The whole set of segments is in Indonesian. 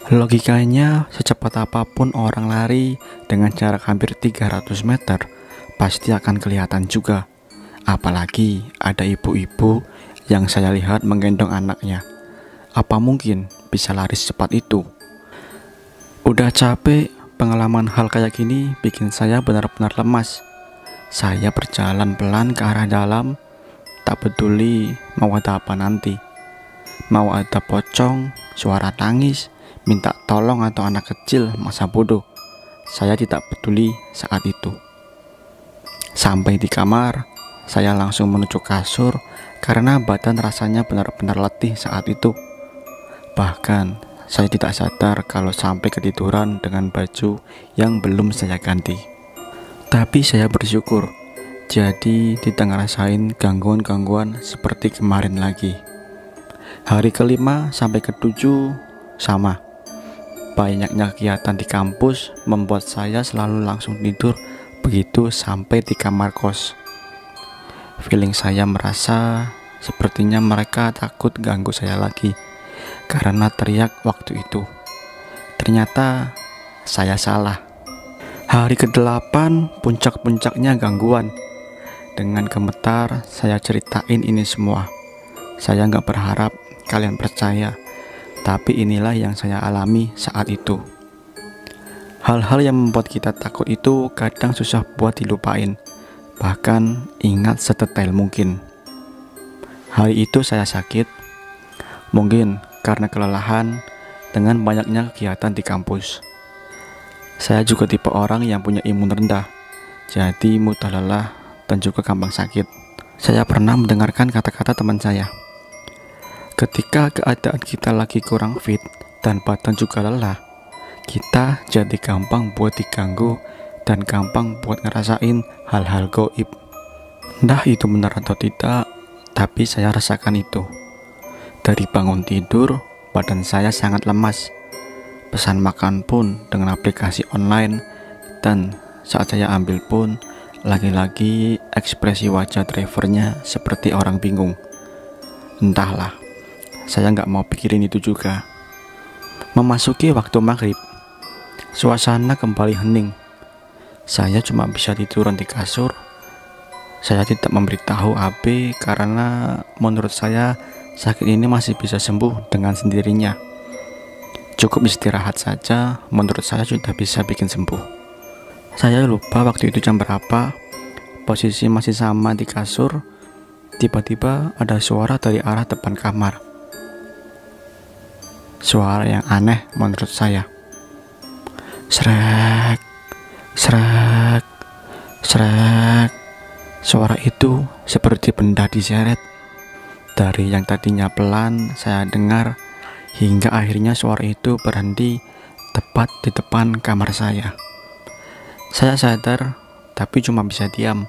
Logikanya, secepat apapun orang lari dengan jarak hampir 300 meter, pasti akan kelihatan juga. Apalagi ada ibu-ibu yang saya lihat menggendong anaknya. Apa mungkin bisa lari secepat itu? Udah capek, pengalaman hal kayak gini bikin saya benar-benar lemas. Saya berjalan pelan ke arah dalam, tak peduli mau ada apa nanti. Mau ada pocong, suara tangis, minta tolong atau anak kecil masa bodoh. Saya tidak peduli saat itu. Sampai di kamar, saya langsung menuju kasur karena badan rasanya benar-benar letih saat itu. Bahkan saya tidak sadar kalau sampai ketiduran dengan baju yang belum saya ganti. Tapi saya bersyukur, jadi tidak ngerasain gangguan-gangguan seperti kemarin lagi. Hari kelima sampai ketujuh sama. Banyaknya kegiatan di kampus membuat saya selalu langsung tidur begitu sampai di kamar kos. Feeling saya merasa sepertinya mereka takut ganggu saya lagi karena teriak waktu itu. Ternyata saya salah. Hari ke-8 puncak-puncaknya gangguan. Dengan gemetar saya ceritain ini semua. Saya nggak berharap kalian percaya, tapi inilah yang saya alami saat itu. Hal-hal yang membuat kita takut itu kadang susah buat dilupain, bahkan ingat sedetail mungkin. Hari itu saya sakit, mungkin karena kelelahan dengan banyaknya kegiatan di kampus. Saya juga tipe orang yang punya imun rendah, jadi mudah lelah dan juga gampang sakit. Saya pernah mendengarkan kata-kata teman saya, ketika keadaan kita lagi kurang fit dan badan juga lelah, kita jadi gampang buat diganggu dan gampang buat ngerasain hal-hal gaib. Entah itu benar atau tidak, tapi saya rasakan itu. Dari bangun tidur, badan saya sangat lemas. Pesan makan pun dengan aplikasi online, dan saat saya ambil pun, lagi-lagi ekspresi wajah drivernya seperti orang bingung. Entahlah, saya nggak mau pikirin itu juga. Memasuki waktu maghrib, suasana kembali hening. Saya cuma bisa tiduran di kasur. Saya tidak memberitahu AB karena menurut saya sakit ini masih bisa sembuh dengan sendirinya. Cukup istirahat saja, menurut saya sudah bisa bikin sembuh. Saya lupa waktu itu jam berapa. Posisi masih sama di kasur. Tiba-tiba ada suara dari arah depan kamar. Suara yang aneh menurut saya. Srek, srek, srek. Suara itu seperti benda diseret. Dari yang tadinya pelan saya dengar, hingga akhirnya suara itu berhenti tepat di depan kamar saya. Saya sadar, tapi cuma bisa diam.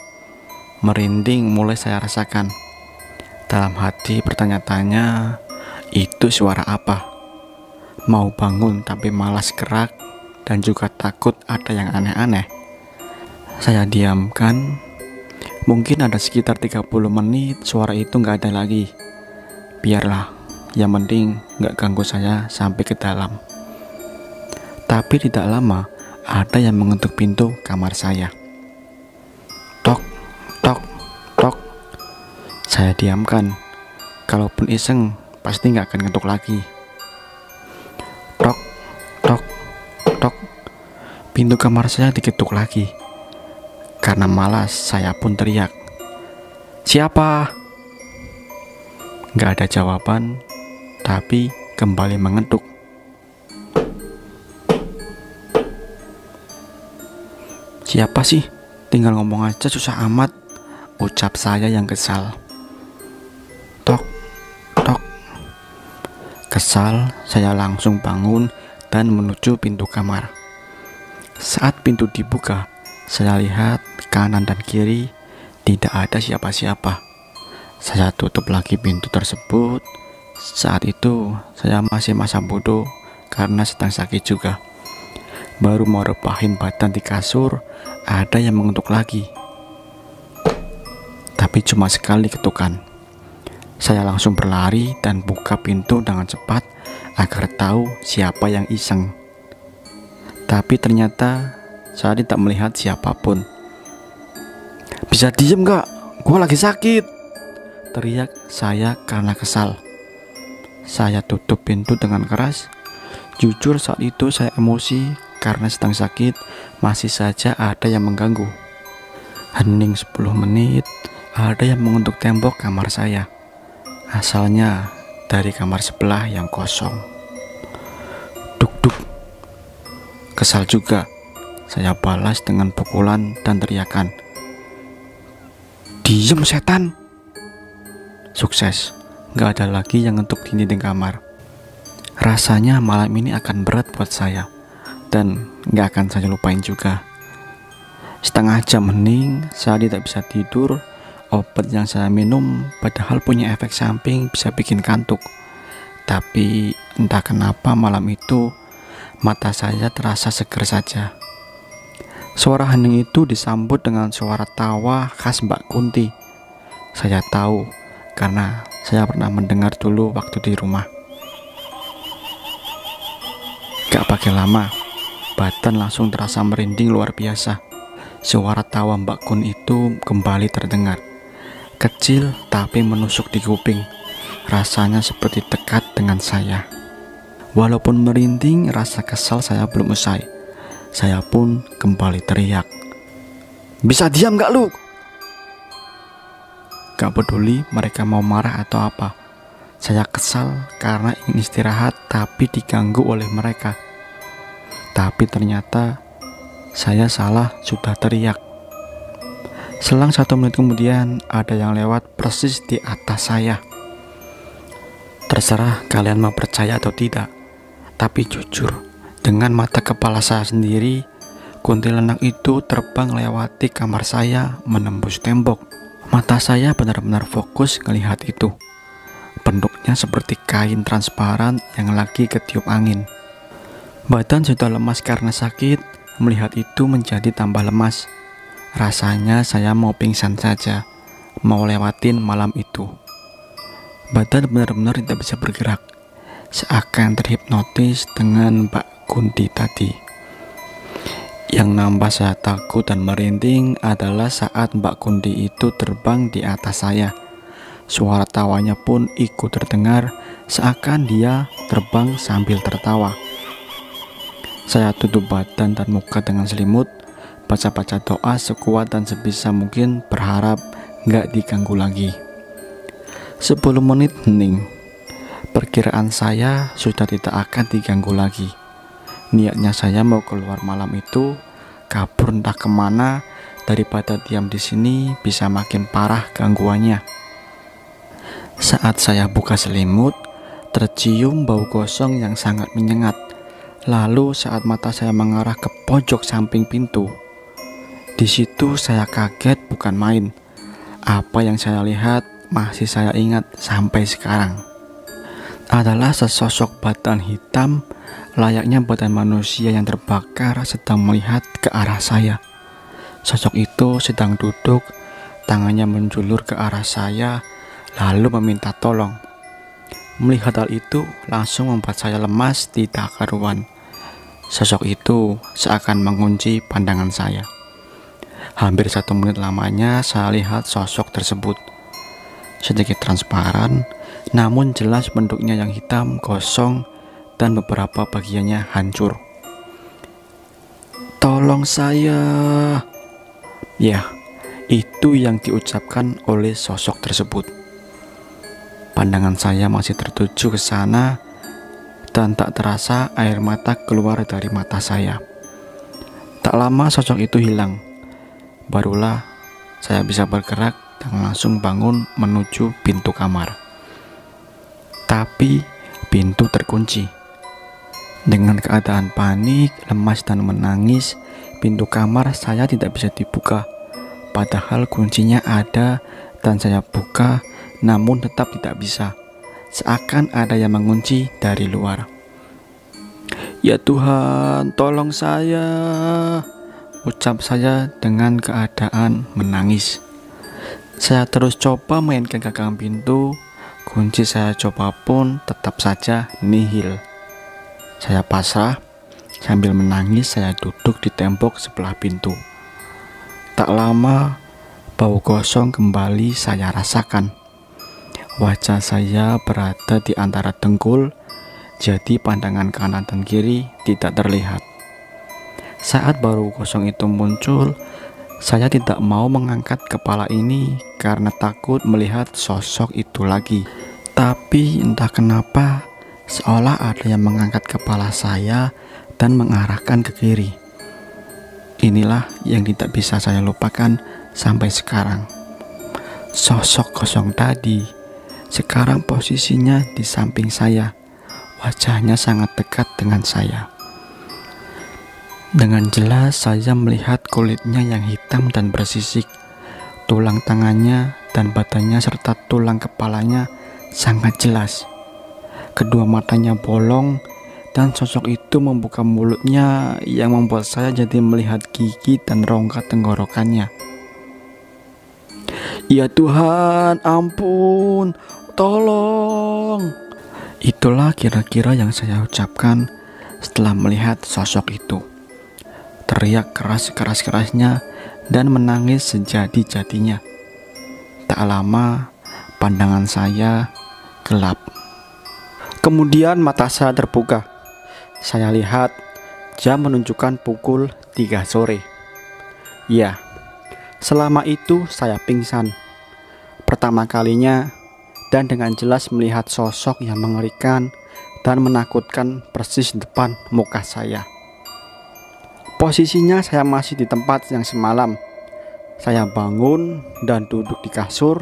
Merinding mulai saya rasakan. Dalam hati bertanya-tanya, itu suara apa? Mau bangun tapi malas gerak dan juga takut ada yang aneh-aneh. Saya diamkan. Mungkin ada sekitar 30 menit suara itu gak ada lagi. Biarlah, yang penting gak ganggu saya sampai ke dalam. Tapi tidak lama ada yang mengetuk pintu kamar saya. Tok, tok, tok. Saya diamkan. Kalaupun iseng pasti gak akan ngetuk lagi. Tok, tok, tok. Pintu kamar saya diketuk lagi. Karena malas saya pun teriak, "Siapa?" Gak ada jawaban, tapi kembali mengetuk. "Siapa sih? Tinggal ngomong aja susah amat," ucap saya yang kesal. Tok, tok. Kesal, saya langsung bangun dan menuju pintu kamar. Saat pintu dibuka, saya lihat kanan dan kiri tidak ada siapa-siapa. Saya tutup lagi pintu tersebut. Saat itu saya masih masa bodoh karena sedang sakit juga. Baru mau rebahin badan di kasur, ada yang mengetuk lagi. Tapi cuma sekali ketukan. Saya langsung berlari dan buka pintu dengan cepat agar tahu siapa yang iseng. Tapi ternyata saya tidak melihat siapapun. "Bisa diem gak? Gua lagi sakit!" teriak saya karena kesal. Saya tutup pintu dengan keras. Jujur saat itu saya emosi karena sedang sakit, masih saja ada yang mengganggu. Hening 10 menit, ada yang mengetuk tembok kamar saya. Asalnya dari kamar sebelah yang kosong. Duk duk. Kesal juga, saya balas dengan pukulan dan teriakan, "Diem setan!" Sukses, gak ada lagi yang ngetuk dinding kamar. Rasanya malam ini akan berat buat saya, dan gak akan saya lupain juga. Setengah jam hening, saya tidak bisa tidur. Obat yang saya minum padahal punya efek samping bisa bikin kantuk. Tapi entah kenapa malam itu mata saya terasa seger saja. Suara hening itu disambut dengan suara tawa khas Mbak Kunti. Saya tahu karena saya pernah mendengar dulu waktu di rumah. Gak pakai lama, badan langsung terasa merinding luar biasa. Suara tawa Mbak Kun itu kembali terdengar. Kecil tapi menusuk di kuping. Rasanya seperti dekat dengan saya. Walaupun merinding, rasa kesal saya belum usai. Saya pun kembali teriak, "Bisa diam gak lu?" Gak peduli mereka mau marah atau apa. Saya kesal karena ingin istirahat tapi diganggu oleh mereka. Tapi ternyata saya salah sudah teriak. Selang 1 menit kemudian ada yang lewat persis di atas saya. Terserah kalian mau percaya atau tidak, tapi jujur, dengan mata kepala saya sendiri, kuntilanak itu terbang lewati kamar saya menembus tembok. Mata saya benar-benar fokus melihat itu. Bentuknya seperti kain transparan yang lagi ketiup angin. Badan sudah lemas karena sakit, melihat itu menjadi tambah lemas. Rasanya saya mau pingsan saja, mau lewatin malam itu. Badan benar-benar tidak bisa bergerak, seakan terhipnotis dengan Mbak Kunti tadi. Yang nambah saya takut dan merinding adalah saat Mbak Kunti itu terbang di atas saya. Suara tawanya pun ikut terdengar, seakan dia terbang sambil tertawa. Saya tutup badan dan muka dengan selimut, baca-baca doa sekuat dan sebisa mungkin, berharap gak diganggu lagi. 10 menit hening. Perkiraan saya sudah tidak akan diganggu lagi. Niatnya saya mau keluar malam itu, kabur entah kemana, daripada diam di sini bisa makin parah gangguannya. Saat saya buka selimut, tercium bau gosong yang sangat menyengat. Lalu saat mata saya mengarah ke pojok samping pintu, di situ saya kaget bukan main. Apa yang saya lihat masih saya ingat sampai sekarang. Adalah sesosok badan hitam layaknya badan manusia yang terbakar sedang melihat ke arah saya. Sosok itu sedang duduk, tangannya menjulur ke arah saya, lalu meminta tolong. Melihat hal itu langsung membuat saya lemas tidak karuan. Sosok itu seakan mengunci pandangan saya. Hampir 1 menit lamanya saya lihat sosok tersebut. Sedikit transparan, namun jelas bentuknya yang hitam, kosong, dan beberapa bagiannya hancur. "Tolong saya!" Ya, itu yang diucapkan oleh sosok tersebut. Pandangan saya masih tertuju ke sana, dan tak terasa air mata keluar dari mata saya. Tak lama sosok itu hilang. Barulah saya bisa bergerak dan langsung bangun menuju pintu kamar. Tapi pintu terkunci. Dengan keadaan panik, lemas dan menangis, pintu kamar saya tidak bisa dibuka. Padahal kuncinya ada dan saya buka, namun tetap tidak bisa. Seakan ada yang mengunci dari luar. "Ya Tuhan, tolong saya!" ucap saya dengan keadaan menangis. Saya terus coba mainkan gagang pintu. Kunci saya coba pun tetap saja nihil. Saya pasrah, sambil menangis saya duduk di tembok sebelah pintu. Tak lama, bau gosong kembali saya rasakan. Wajah saya berada di antara dengkul, jadi pandangan kanan dan kiri tidak terlihat. Saat bau gosong itu muncul, saya tidak mau mengangkat kepala ini karena takut melihat sosok itu lagi. Tapi entah kenapa, seolah ada yang mengangkat kepala saya dan mengarahkan ke kiri. Inilah yang tidak bisa saya lupakan sampai sekarang. Sosok kosong tadi sekarang posisinya di samping saya. Wajahnya sangat dekat dengan saya. Dengan jelas saya melihat kulitnya yang hitam dan bersisik. Tulang tangannya dan badannya serta tulang kepalanya sangat jelas. Kedua matanya bolong dan sosok itu membuka mulutnya yang membuat saya jadi melihat gigi dan rongga tenggorokannya. Ya Tuhan, ampun, tolong. Itulah kira-kira yang saya ucapkan setelah melihat sosok itu. Teriak keras-kerasnya dan menangis sejadi-jadinya. Tak lama, pandangan saya gelap. Kemudian mata saya terbuka. Saya lihat jam menunjukkan pukul 3 sore. Ya, selama itu saya pingsan. Pertama kalinya dan dengan jelas melihat sosok yang mengerikan dan menakutkan persis di depan muka saya. Posisinya saya masih di tempat yang semalam. Saya bangun dan duduk di kasur.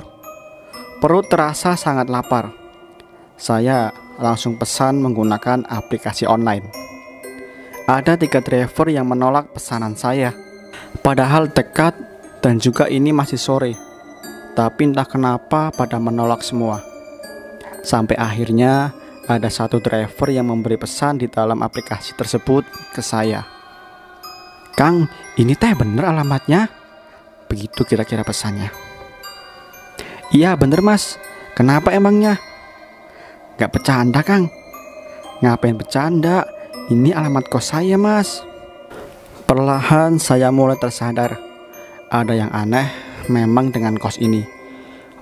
Perut terasa sangat lapar. Saya langsung pesan menggunakan aplikasi online. Ada 3 driver yang menolak pesanan saya. Padahal dekat dan juga ini masih sore. Tapi entah kenapa pada menolak semua. Sampai akhirnya ada 1 driver yang memberi pesan di dalam aplikasi tersebut ke saya. Kang, ini teh bener alamatnya? Begitu kira-kira pesannya. Iya bener mas, kenapa emangnya? Gak bercanda Kang. Ngapain bercanda? Ini alamat kos saya mas. Perlahan saya mulai tersadar. Ada yang aneh memang dengan kos ini.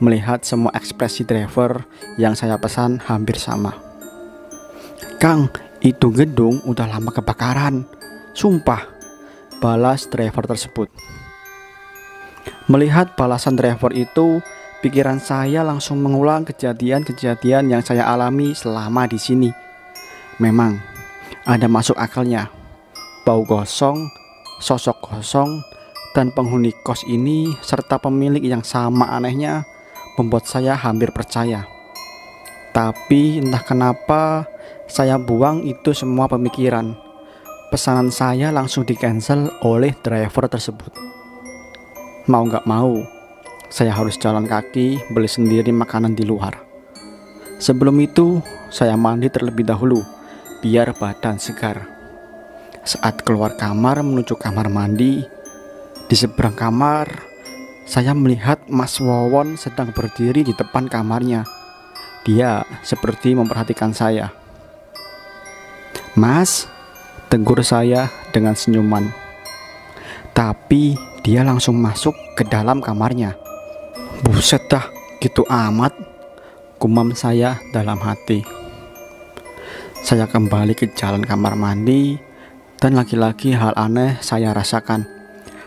Melihat semua ekspresi driver yang saya pesan hampir sama. Kang, itu gedung udah lama kebakaran. Sumpah, balas driver tersebut. Melihat balasan driver itu, pikiran saya langsung mengulang kejadian-kejadian yang saya alami selama di sini. Memang ada masuk akalnya. Bau gosong, sosok kosong, dan penghuni kos ini serta pemilik yang sama anehnya membuat saya hampir percaya. Tapi entah kenapa saya buang itu semua pemikiran. Pesanan saya langsung di-cancel oleh driver tersebut. Mau gak mau, saya harus jalan kaki beli sendiri makanan di luar. Sebelum itu, saya mandi terlebih dahulu, biar badan segar. Saat keluar kamar menuju kamar mandi, di seberang kamar, saya melihat Mas Wawon sedang berdiri di depan kamarnya. Dia seperti memperhatikan saya. Mas, tegur saya dengan senyuman. Tapi dia langsung masuk ke dalam kamarnya. Buset dah, gitu amat, gumam saya dalam hati. Saya kembali ke jalan kamar mandi, dan lagi-lagi hal aneh saya rasakan.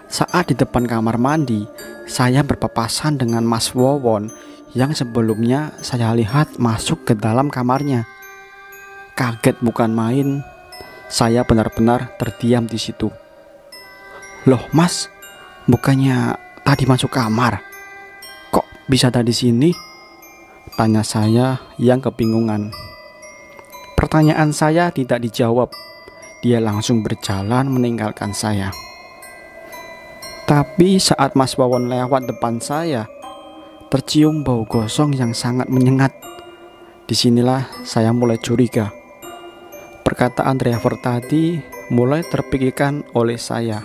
Saat di depan kamar mandi, saya berpapasan dengan Mas Wawon yang sebelumnya saya lihat masuk ke dalam kamarnya. Kaget bukan main. Saya benar-benar terdiam di situ. Loh mas, bukannya tadi masuk kamar? Kok bisa ada di sini? Tanya saya yang kebingungan. Pertanyaan saya tidak dijawab. Dia langsung berjalan meninggalkan saya. Tapi saat Mas Wawon lewat depan saya, tercium bau gosong yang sangat menyengat. Disinilah saya mulai curiga. Perkataan driver tadi mulai terpikirkan oleh saya.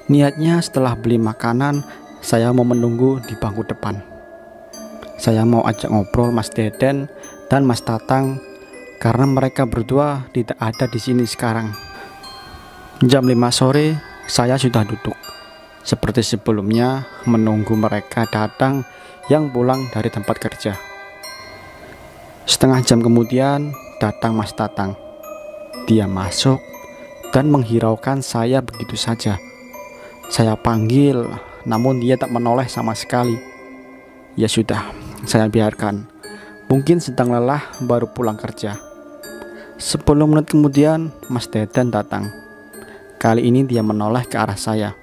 Niatnya setelah beli makanan, saya mau menunggu di bangku depan. Saya mau ajak ngobrol Mas Deden dan Mas Tatang karena mereka berdua tidak ada di sini sekarang. Jam 5 sore saya sudah duduk seperti sebelumnya menunggu mereka datang yang pulang dari tempat kerja. Setengah jam kemudian datang Mas Tatang. Dia masuk dan menghiraukan saya begitu saja. Saya panggil, namun dia tak menoleh sama sekali. Ya sudah, saya biarkan. Mungkin sedang lelah baru pulang kerja. 10 menit kemudian Mas Deden datang. Kali ini dia menoleh ke arah saya.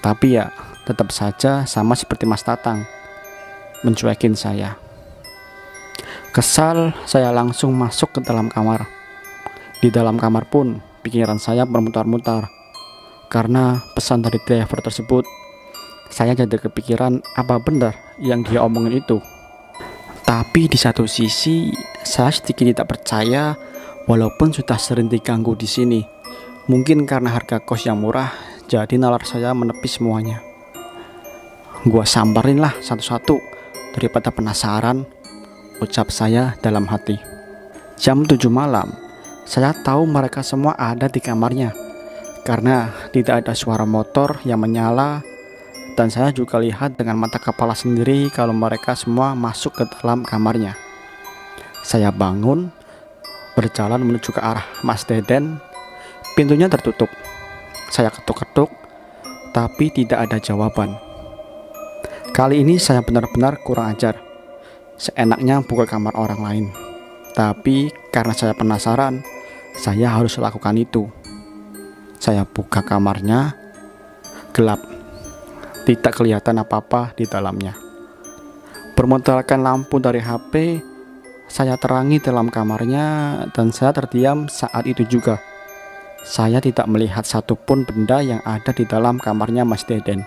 Tapi ya, tetap saja sama seperti Mas Tatang, mencuekin saya. Kesal, saya langsung masuk ke dalam kamar. Di dalam kamar pun, pikiran saya bermutar-mutar. Karena pesan dari driver tersebut, saya jadi kepikiran apa benar yang dia omongin itu. Tapi di satu sisi, saya sedikit tidak percaya walaupun sudah sering diganggu di sini. Mungkin karena harga kos yang murah, jadi nalar saya menepis semuanya. Gua samperin lah satu-satu daripada penasaran, ucap saya dalam hati. Jam 7 malam, saya tahu mereka semua ada di kamarnya karena tidak ada suara motor yang menyala, dan saya juga lihat dengan mata kepala sendiri kalau mereka semua masuk ke dalam kamarnya. Saya bangun, berjalan menuju ke arah Mas Deden. Pintunya tertutup. Saya ketuk-ketuk, tapi tidak ada jawaban. Kali ini saya benar-benar kurang ajar. Seenaknya buka kamar orang lain. Tapi karena saya penasaran, saya harus lakukan itu. Saya buka kamarnya, gelap. Tidak kelihatan apa-apa di dalamnya. Bermodalkan lampu dari HP, saya terangi dalam kamarnya dan saya terdiam saat itu juga. Saya tidak melihat satupun benda yang ada di dalam kamarnya Mas Deden.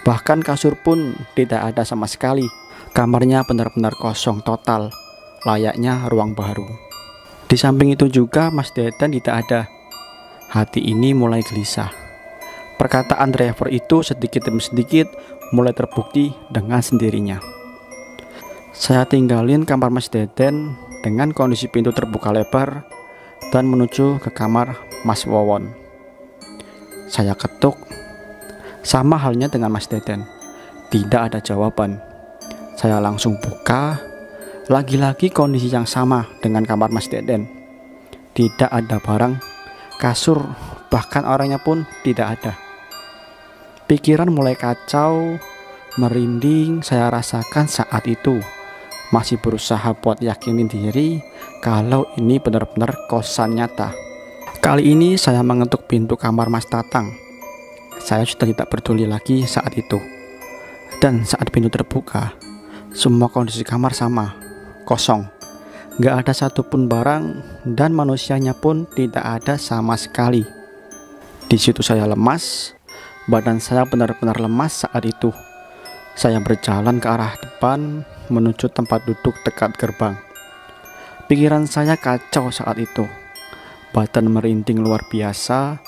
Bahkan kasur pun tidak ada sama sekali. Kamarnya benar-benar kosong total, layaknya ruang baru. Di samping itu juga Mas Deden tidak ada. Hati ini mulai gelisah. Perkataan driver itu sedikit demi sedikit mulai terbukti dengan sendirinya. Saya tinggalin kamar Mas Deden dengan kondisi pintu terbuka lebar dan menuju ke kamar Mas Wawon. Saya ketuk, sama halnya dengan Mas Deden. Tidak ada jawaban. Saya langsung buka, lagi-lagi kondisi yang sama dengan kamar Mas Deden. Tidak ada barang, kasur, bahkan orangnya pun tidak ada. Pikiran mulai kacau, merinding saya rasakan saat itu. Masih berusaha buat yakinin diri kalau ini benar-benar kosan nyata. Kali ini saya mengetuk pintu kamar Mas Tatang. Saya sudah tidak peduli lagi saat itu. Dan saat pintu terbuka, semua kondisi kamar sama, kosong. Gak ada satupun barang dan manusianya pun tidak ada sama sekali. Di situ saya lemas, badan saya benar-benar lemas saat itu. Saya berjalan ke arah depan menuju tempat duduk dekat gerbang. Pikiran saya kacau saat itu. Badan merinding luar biasa.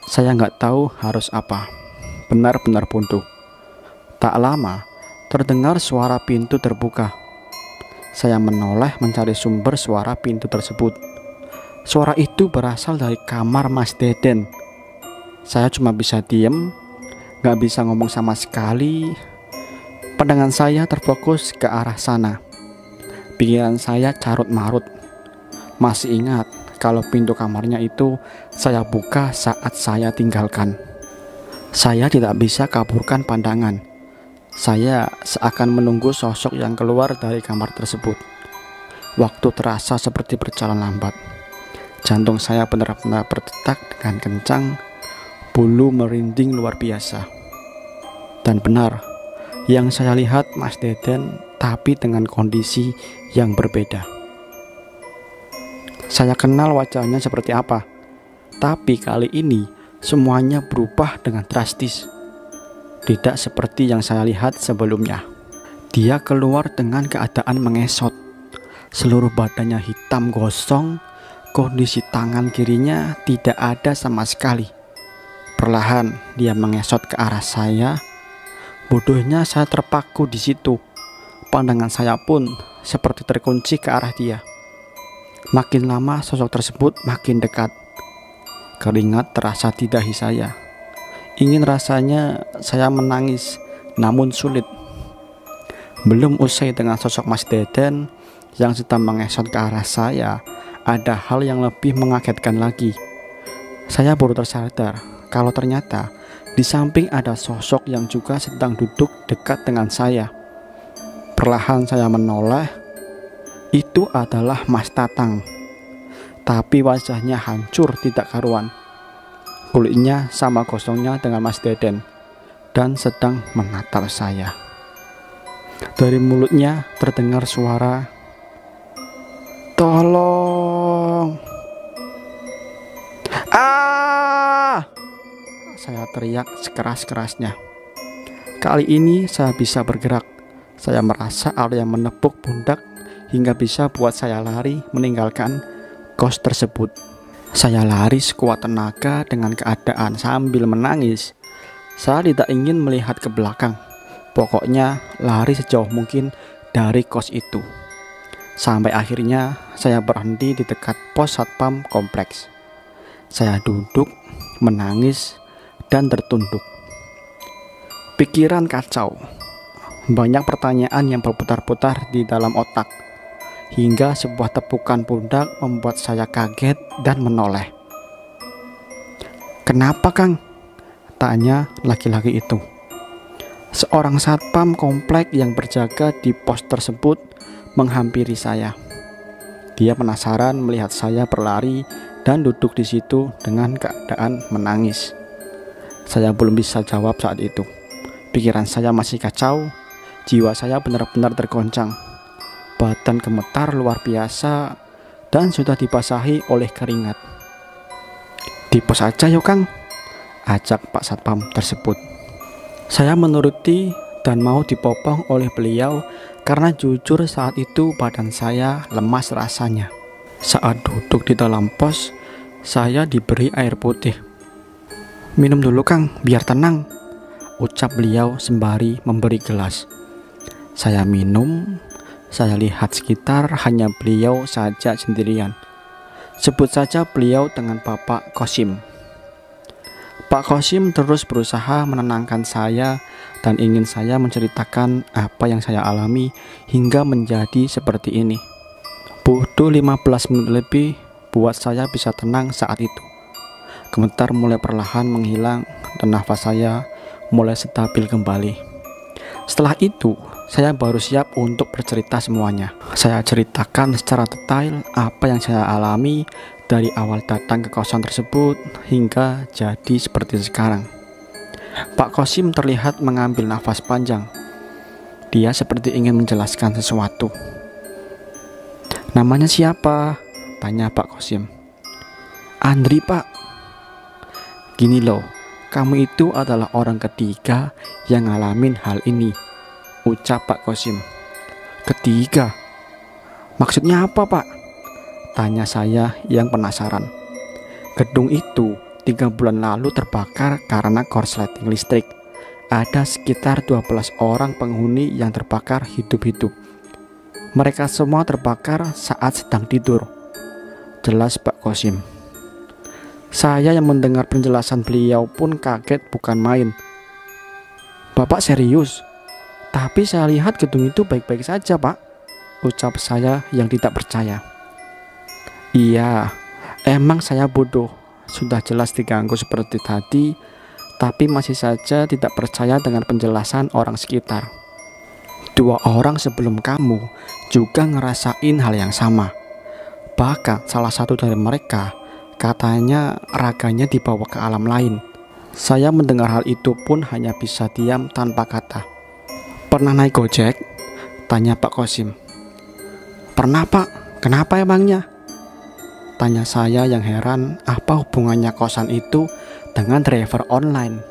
Saya nggak tahu harus apa. Benar-benar buntu. Tak lama, terdengar suara pintu terbuka. Saya menoleh mencari sumber suara pintu tersebut. Suara itu berasal dari kamar Mas Deden. Saya cuma bisa diem, nggak bisa ngomong sama sekali. Pandangan saya terfokus ke arah sana. Pikiran saya carut-marut. Masih ingat kalau pintu kamarnya itu saya buka saat saya tinggalkan. Saya tidak bisa kaburkan pandangan. Saya seakan menunggu sosok yang keluar dari kamar tersebut. Waktu terasa seperti berjalan lambat. Jantung saya benar-benar berdetak dengan kencang. Bulu merinding luar biasa. Dan benar, yang saya lihat Mas Deden, tapi dengan kondisi yang berbeda. Saya kenal wajahnya seperti apa, tapi kali ini semuanya berubah dengan drastis. Tidak seperti yang saya lihat sebelumnya. Dia keluar dengan keadaan mengesot. Seluruh badannya hitam gosong, kondisi tangan kirinya tidak ada sama sekali. Perlahan dia mengesot ke arah saya. Bodohnya saya terpaku di situ. Pandangan saya pun seperti terkunci ke arah dia. Makin lama sosok tersebut makin dekat. Keringat terasa di dahi saya. Ingin rasanya saya menangis, namun sulit. Belum usai dengan sosok Mas Deden yang sedang mengesot ke arah saya, ada hal yang lebih mengagetkan lagi. Saya baru tersadar kalau ternyata di samping ada sosok yang juga sedang duduk dekat dengan saya. Perlahan saya menoleh. Itu adalah Mas Tatang. Tapi wajahnya hancur tidak karuan. Kulitnya sama gosongnya dengan Mas Deden dan sedang menatap saya. Dari mulutnya terdengar suara, "Tolong!" "Ah!" Saya teriak sekeras-kerasnya. Kali ini saya bisa bergerak. Saya merasa ada yang menepuk pundak hingga bisa buat saya lari meninggalkan kos tersebut. Saya lari sekuat tenaga dengan keadaan sambil menangis. Saya tidak ingin melihat ke belakang. Pokoknya lari sejauh mungkin dari kos itu. Sampai akhirnya saya berhenti di dekat pos satpam kompleks. Saya duduk, menangis, dan tertunduk. Pikiran kacau. Banyak pertanyaan yang berputar-putar di dalam otak. Hingga sebuah tepukan pundak membuat saya kaget dan menoleh. "Kenapa, Kang?" tanya laki-laki itu. Seorang satpam komplek yang berjaga di pos tersebut menghampiri saya. Dia penasaran melihat saya berlari dan duduk di situ dengan keadaan menangis. Saya belum bisa jawab saat itu. Pikiran saya masih kacau, jiwa saya benar-benar tergoncang. Badan gemetar luar biasa dan sudah dibasahi oleh keringat. "Di pos aja yuk, Kang," ajak Pak Satpam tersebut. Saya menuruti dan mau dipopong oleh beliau karena jujur saat itu badan saya lemas rasanya. Saat duduk di dalam pos, saya diberi air putih. "Minum dulu, Kang, biar tenang," ucap beliau sembari memberi gelas. Saya minum. Saya lihat sekitar hanya beliau saja sendirian. Sebut saja beliau dengan Bapak Kosim. Pak Kosim terus berusaha menenangkan saya dan ingin saya menceritakan apa yang saya alami hingga menjadi seperti ini. Butuh 15 menit lebih buat saya bisa tenang saat itu. Gemetar mulai perlahan menghilang dan nafas saya mulai stabil kembali. Setelah itu, saya baru siap untuk bercerita semuanya. Saya ceritakan secara detail apa yang saya alami dari awal datang ke kosan tersebut hingga jadi seperti sekarang. Pak Kosim terlihat mengambil nafas panjang. Dia seperti ingin menjelaskan sesuatu. "Namanya siapa?" tanya Pak Kosim. "Andri, Pak." "Gini loh, kamu itu adalah orang ketiga yang ngalamin hal ini," ucap Pak Kosim. "Ketiga? Maksudnya apa, Pak?" tanya saya yang penasaran. "Gedung itu 3 bulan lalu terbakar karena korsleting listrik. Ada sekitar 12 orang penghuni yang terbakar hidup-hidup. Mereka semua terbakar saat sedang tidur," jelas Pak Kosim. Saya yang mendengar penjelasan beliau pun kaget bukan main. "Bapak serius? Tapi saya lihat gedung itu baik-baik saja, Pak," ucap saya yang tidak percaya. "Iya, emang saya bodoh. Sudah jelas diganggu seperti tadi, tapi masih saja tidak percaya dengan penjelasan orang sekitar. 2 orang sebelum kamu juga ngerasain hal yang sama. Bahkan salah satu dari mereka katanya raganya dibawa ke alam lain." Saya mendengar hal itu pun hanya bisa diam tanpa kata. "Pernah naik Gojek?" tanya Pak Kosim. "Pernah, Pak. Kenapa emangnya?" tanya saya yang heran apa hubungannya kosan itu dengan driver online.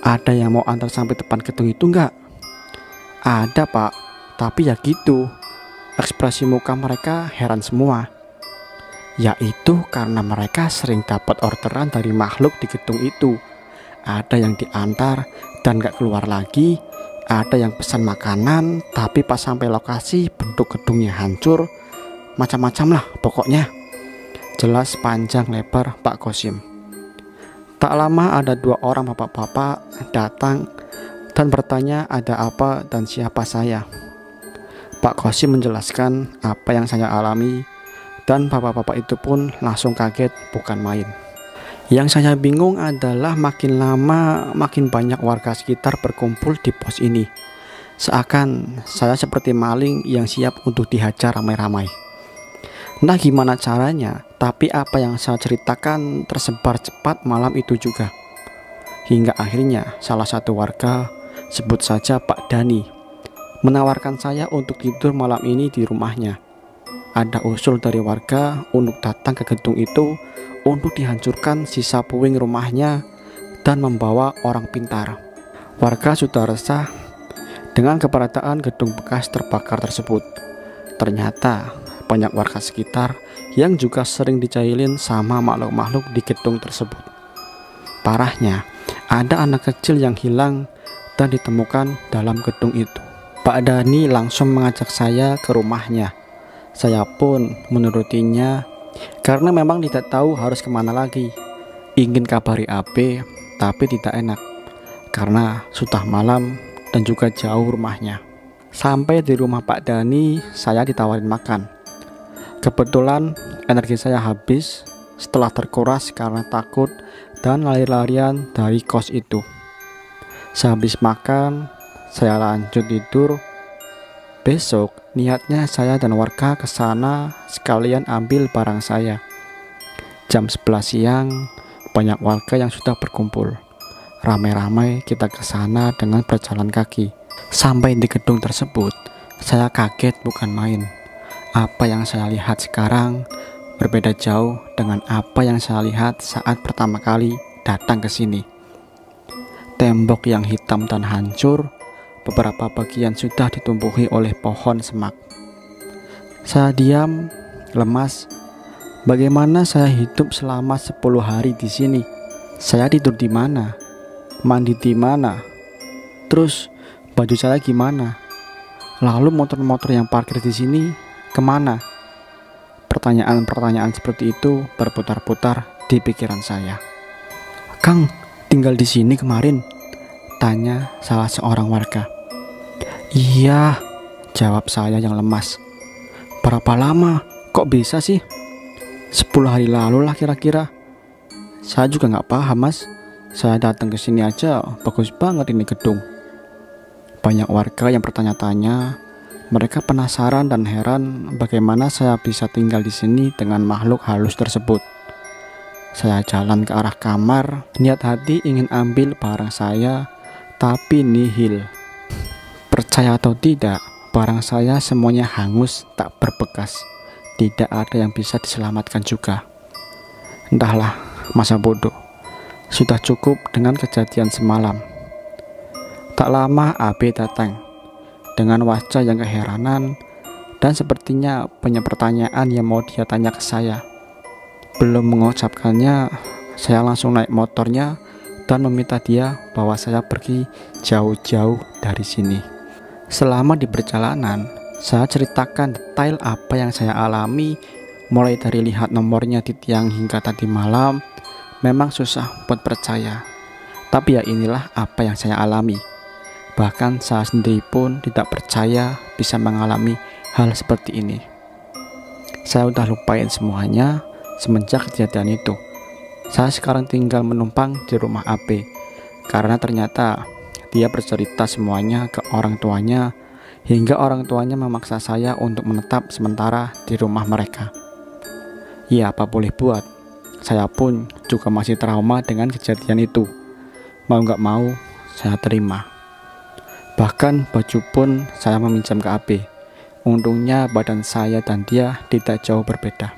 "Ada yang mau antar sampai depan gedung itu enggak?" "Ada, Pak. Tapi ya gitu." Ekspresi muka mereka heran semua. Yaitu karena mereka sering dapat orderan dari makhluk di gedung itu. Ada yang diantar dan gak keluar lagi. Ada yang pesan makanan tapi pas sampai lokasi bentuk gedungnya hancur. macam-macam lah pokoknya. Jelas panjang lebar Pak Kosim. Tak lama ada 2 orang bapak-bapak datang dan bertanya ada apa dan siapa saya. Pak Kosim menjelaskan apa yang saya alami, dan bapak-bapak itu pun langsung kaget bukan main. Yang saya bingung adalah makin lama makin banyak warga sekitar berkumpul di pos ini. Seakan saya seperti maling yang siap untuk dihajar ramai-ramai. Nah, gimana caranya, tapi apa yang saya ceritakan tersebar cepat malam itu juga. Hingga akhirnya salah satu warga, sebut saja Pak Dani, menawarkan saya untuk tidur malam ini di rumahnya. Ada usul dari warga untuk datang ke gedung itu untuk dihancurkan sisa puing rumahnya dan membawa orang pintar. Warga sudah resah dengan keberadaan gedung bekas terbakar tersebut. Ternyata banyak warga sekitar yang juga sering dijailin sama makhluk-makhluk di gedung tersebut. Parahnya, ada anak kecil yang hilang dan ditemukan dalam gedung itu. Pak Dani langsung mengajak saya ke rumahnya. Saya pun menurutinya karena memang tidak tahu harus kemana lagi. Ingin kabari AB, tapi tidak enak karena sudah malam dan juga jauh rumahnya. Sampai di rumah Pak Dani, saya ditawarin makan. Kebetulan energi saya habis setelah terkuras karena takut dan lari-larian dari kos itu. Sehabis makan, saya lanjut tidur. Besok niatnya saya dan warga ke sana sekalian ambil barang saya. Jam 11 siang, banyak warga yang sudah berkumpul. Ramai-ramai kita ke sana dengan berjalan kaki. Sampai di gedung tersebut, saya kaget bukan main. Apa yang saya lihat sekarang berbeda jauh dengan apa yang saya lihat saat pertama kali datang ke sini. Tembok yang hitam dan hancur, beberapa bagian sudah ditumbuhi oleh pohon semak. Saya diam, lemas. Bagaimana saya hidup selama 10 hari di sini? Saya tidur di mana? Mandi di mana? Terus baju saya gimana? Lalu motor-motor yang parkir di sini kemana? Pertanyaan-pertanyaan seperti itu berputar-putar di pikiran saya. Kang, tinggal di sini kemarin? Tanya salah seorang warga. Iya, jawab saya yang lemas. Berapa lama? Kok bisa sih? 10 hari lalu lah kira-kira. Saya juga nggak paham mas. Saya datang ke sini aja, bagus banget ini gedung. Banyak warga yang bertanya-tanya. Mereka penasaran dan heran bagaimana saya bisa tinggal di sini dengan makhluk halus tersebut. Saya jalan ke arah kamar, niat hati ingin ambil barang saya, tapi nihil. Percaya atau tidak, barang saya semuanya hangus tak berbekas. Tidak ada yang bisa diselamatkan juga. Entahlah, masa bodoh. Sudah cukup dengan kejadian semalam. Tak lama AB datang dengan wajah yang keheranan dan sepertinya banyak pertanyaan yang mau dia tanya ke saya. Belum mengucapkannya, saya langsung naik motornya dan meminta dia bawa saya pergi jauh-jauh dari sini. Selama di perjalanan, saya ceritakan detail apa yang saya alami, mulai dari lihat nomornya di tiang hingga tadi malam. Memang susah buat percaya, tapi ya inilah apa yang saya alami. Bahkan saya sendiri pun tidak percaya bisa mengalami hal seperti ini. Saya udah lupain semuanya semenjak kejadian itu. Saya sekarang tinggal menumpang di rumah AB karena ternyata dia bercerita semuanya ke orang tuanya, hingga orang tuanya memaksa saya untuk menetap sementara di rumah mereka. Ya, apa boleh buat, saya pun juga masih trauma dengan kejadian itu. Mau gak mau, saya terima. Bahkan baju pun saya meminjam ke AB. Untungnya badan saya dan dia tidak jauh berbeda.